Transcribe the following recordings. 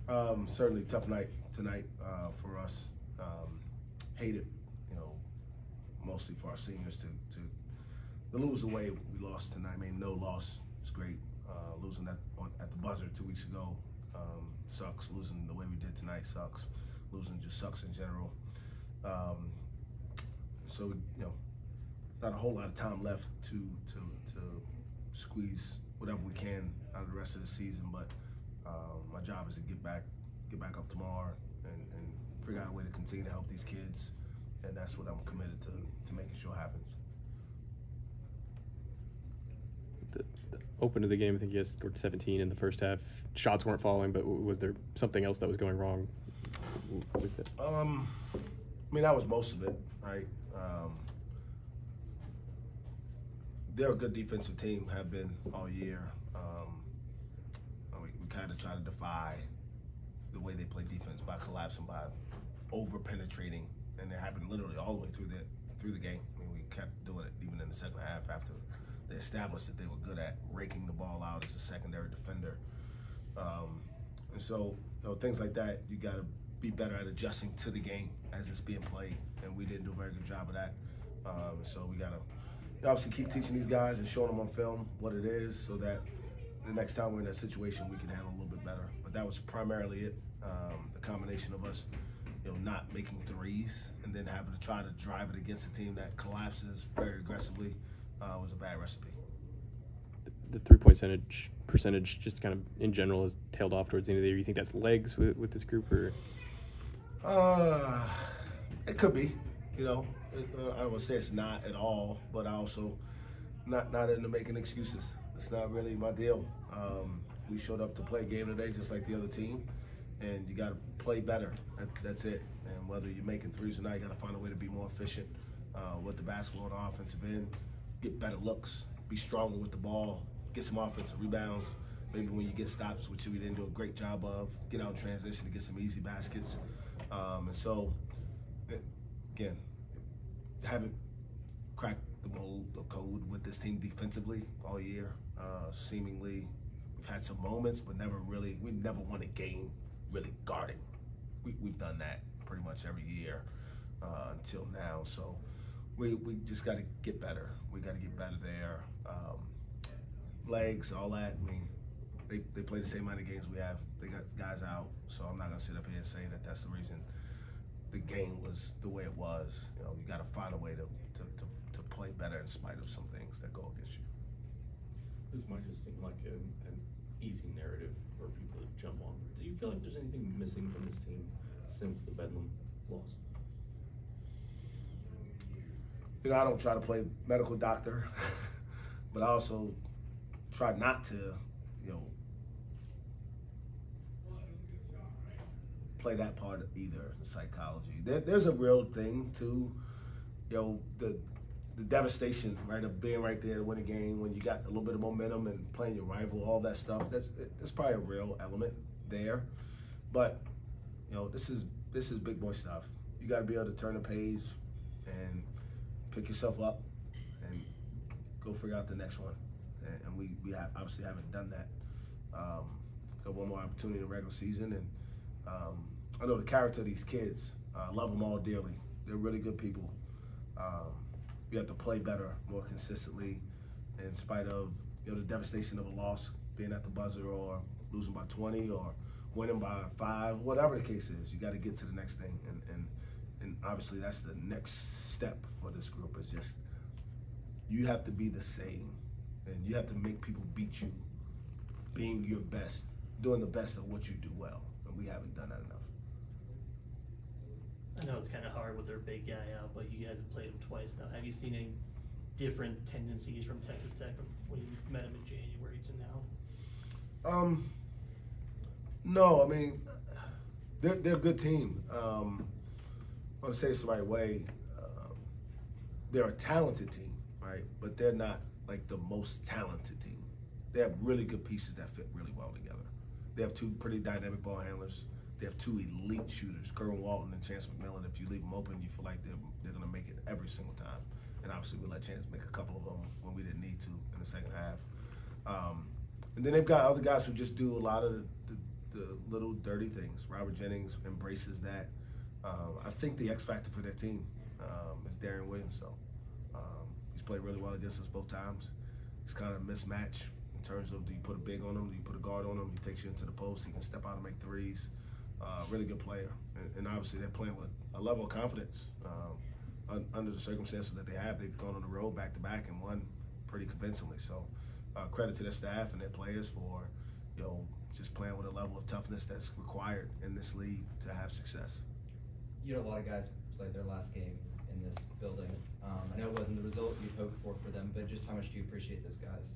Certainly tough night tonight for us. Hated, mostly for our seniors to lose the way we lost tonight. I mean, no loss is great. Losing at the buzzer 2 weeks ago sucks. Losing the way we did tonight sucks. Losing just sucks in general. So not a whole lot of time left to squeeze whatever we can out of the rest of the season. But my job is to get back up tomorrow and figure out a way to continue to help these kids, and that's what I'm committed to making sure happens. The open of the game, I think you guys scored 17 in the first half. Shots weren't falling, but was there something else that was going wrong with it? I mean, that was most of it, right? They're a good defensive team, have been all year. We kind of try to defy the way they play defense by collapsing, by over-penetrating, and it happened literally all the way through the game. I mean, we kept doing it even in the second half after they established that they were good at raking the ball out as a secondary defender. And so, things like that, you got to be better at adjusting to the game as it's being played, and we didn't do a very good job of that. So we got to obviously keep teaching these guys and showing them on film what it is, so that the next time we're in that situation, we can handle a little bit better. But that was primarily it. The combination of us, not making threes and then having to try to drive it against a team that collapses very aggressively was a bad recipe. The three-point percentage just kind of in general has tailed off towards the end of the year. You think that's legs with this group, or? It could be. I don't want to say it's not at all, but I also not into making excuses. It's not really my deal. We showed up to play a game today just like the other team, and you got to play better. That's it. And whether you're making threes or not, you got to find a way to be more efficient with the basketball and offensive end, get better looks, be stronger with the ball, get some offensive rebounds. Maybe when you get stops, which we didn't do a great job of, get out in transition to get some easy baskets. And so, again, haven't cracked the code with this team defensively all year. Seemingly, we've had some moments, but we never won a game really guarding. We've done that pretty much every year until now. So we just got to get better. We got to get better there. Legs, all that. I mean, they play the same amount of games we have. They got guys out, so I'm not gonna sit up here and say that that's the reason the game was the way it was. You got to find a way to play better in spite of some things that go against you. This might just seem like an easy narrative for people to jump on. Do you feel like there's anything missing from this team since the Bedlam loss? I don't try to play medical doctor, but I also try not to, play that part either, the psychology. There's a real thing to, the devastation, right, of being right there to win a game when you got a little bit of momentum and playing your rival, all that stuff. That's probably a real element there. But, this is big boy stuff. You got to be able to turn the page and pick yourself up and go figure out the next one. And we obviously haven't done that. Got one more opportunity in the regular season, and I know the character of these kids. I love them all dearly. They're really good people. You have to play better, more consistently, in spite of the devastation of a loss, being at the buzzer or losing by 20 or winning by 5, whatever the case is. You got to get to the next thing, and obviously that's the next step for this group. Is just you have to be the same, and you have to make people beat you, being your best, doing the best of what you do well, and we haven't done that enough. I know it's kind of hard with their big guy out, but you guys have played him twice now. Have you seen any different tendencies from Texas Tech when you met him in January to now? No, I mean, they're a good team. I want to say this the right way. They're a talented team, right? But they're not like the most talented team. They have really good pieces that fit really well together. They have 2 pretty dynamic ball handlers. They have 2 elite shooters, Kerwin Walton and Chance McMillan. If you leave them open, you feel like they're going to make it every single time. And obviously, we let Chance make a couple of them when we didn't need to in the second half. And then they've got other guys who just do a lot of the the little dirty things. Robert Jennings embraces that. I think the X factor for that team is Darren Williams. So he's played really well against us both times. It's kind of a mismatch in terms of, do you put a big on him, do you put a guard on him? He takes you into the post. He can step out and make threes. Really good player, and obviously they're playing with a level of confidence under the circumstances that they have. They've gone on the road back to back and won pretty convincingly. So credit to their staff and their players for just playing with a level of toughness that's required in this league to have success. You know, a lot of guys played their last game in this building. I know it wasn't the result you'd hoped for them, but just how much do you appreciate those guys?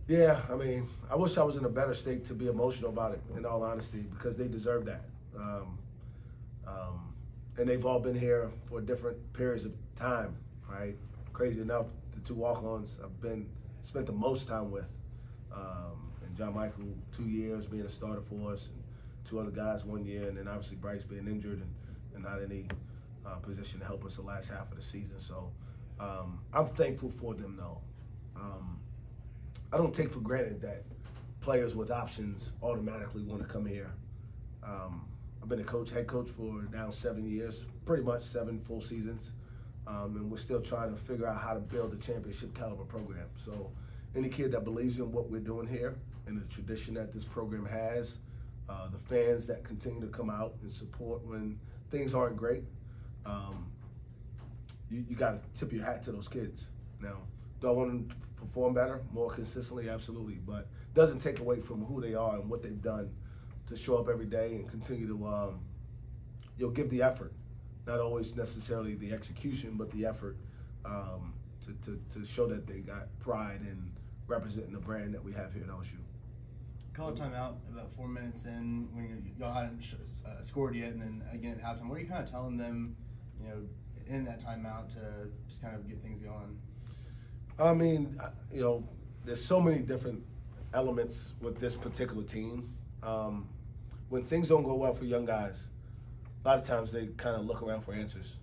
Yeah, I mean, I wish I was in a better state to be emotional about it, in all honesty, because they deserve that. And they've all been here for different periods of time, right? Crazy enough, the two walk-ons I've spent the most time with. And John Michael, 2 years being a starter for us, and 2 other guys 1 year, and then obviously Bryce being injured and not in any position to help us the last half of the season. So I'm thankful for them, though. I don't take for granted that players with options automatically want to come here. I've been a head coach for now 7 years, pretty much 7 full seasons, and we're still trying to figure out how to build a championship caliber program. So any kid that believes in what we're doing here and the tradition that this program has, the fans that continue to come out and support when things aren't great, you got to tip your hat to those kids. Now, do I want them to perform better, more consistently? Absolutely, but it doesn't take away from who they are and what they've done to show up every day and continue to give the effort, not always necessarily the execution, but the effort to show that they got pride in representing the brand that we have here at LSU. Call a timeout about 4 minutes in when y'all hadn't scored yet, and then again at halftime. What are you kind of telling them, in that timeout to just kind of get things going? I mean, there's so many different elements with this particular team. When things don't go well for young guys, a lot of times they kind of look around for answers.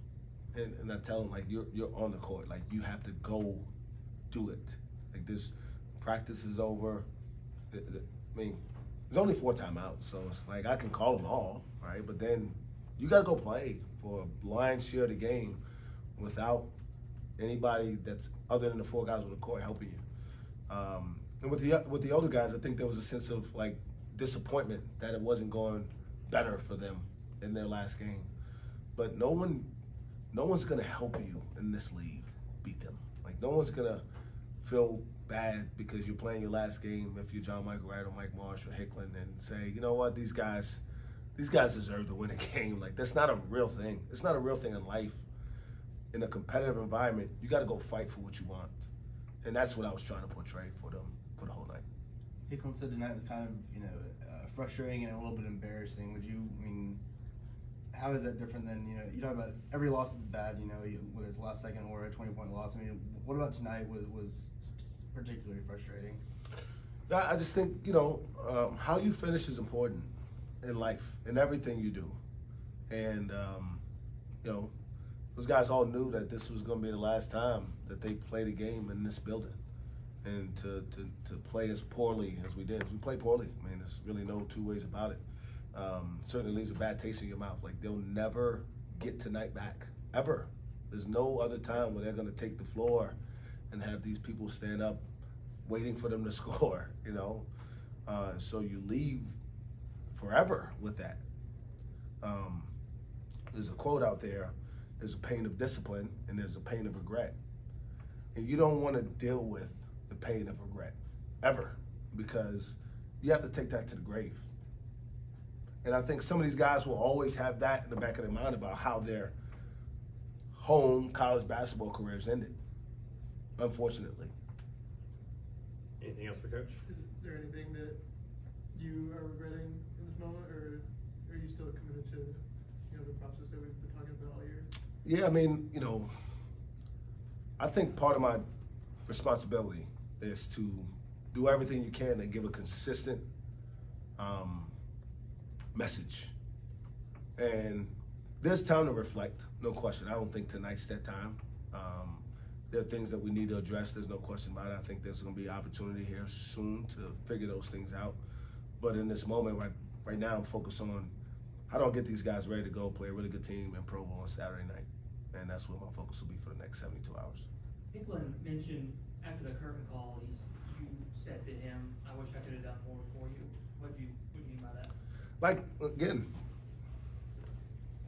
And I tell them, like, you're on the court. Like, you have to go do it. Like, this practice is over. I mean, there's only 4 timeouts, so it's like I can call them all, right? But then you got to go play for a lion's share of the game without anybody that's other than the 4 guys on the court helping you. And with the older guys, I think there was a sense of like disappointment that it wasn't going better for them in their last game. But no one's gonna help you in this league beat them. Like, no one's gonna feel bad because you're playing your last game if you're John Michael Wright or Mike Marsh or Hickland and say, you know what, these guys deserve to win a game. Like, that's not a real thing. It's not a real thing in life. In a competitive environment, you got to go fight for what you want. And that's what I was trying to portray for them for the whole night. Hickland said tonight was kind of, frustrating and a little bit embarrassing. How is that different than, you talk about every loss is bad, whether it's last second or a 20-point loss. I mean, what about tonight was particularly frustrating? I just think, how you finish is important in life, in everything you do. And, those guys all knew that this was going to be the last time that they played a game in this building. And to play as poorly as we did. We played poorly. I mean, there's really no 2 ways about it. Certainly leaves a bad taste in your mouth. Like, they'll never get tonight back, ever. There's no other time where they're going to take the floor and have these people stand up waiting for them to score, So you leave forever with that. There's a quote out there, there's a pain of discipline and there's a pain of regret. And you don't want to deal with the pain of regret, ever, because you have to take that to the grave. And I think some of these guys will always have that in the back of their mind about how their home college basketball careers ended, unfortunately. Anything else for Coach? Is there anything that you are regretting in this moment, or are you still committed to the process that we've been talking about all year? Yeah, I mean, I think part of my responsibility is to do everything you can to give a consistent message. And there's time to reflect, no question. I don't think tonight's that time. There are things that we need to address. There's no question about it. I think there's going to be opportunity here soon to figure those things out. But in this moment, right now I'm focused on how do I get these guys ready to go play a really good team in Provo on Saturday night, and that's what my focus will be for the next 72 hours. I think Glenn mentioned after the curtain call, you said to him, "I wish I could have done more for you." What do you mean by that? Like, again,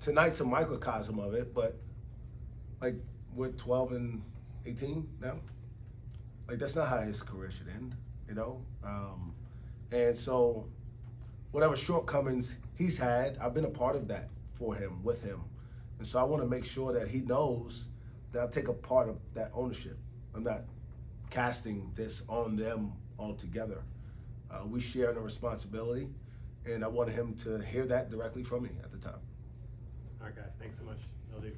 tonight's a microcosm of it, but like we're 12 and 18 now. Like, that's not how his career should end, you know? And so whatever shortcomings he's had, I've been a part of that for him, with him. And so I want to make sure that he knows that I take a part of that ownership. I'm not casting this on them altogether. We share in a responsibility, and I wanted him to hear that directly from me at the time. All right, guys, thanks so much. I'll do.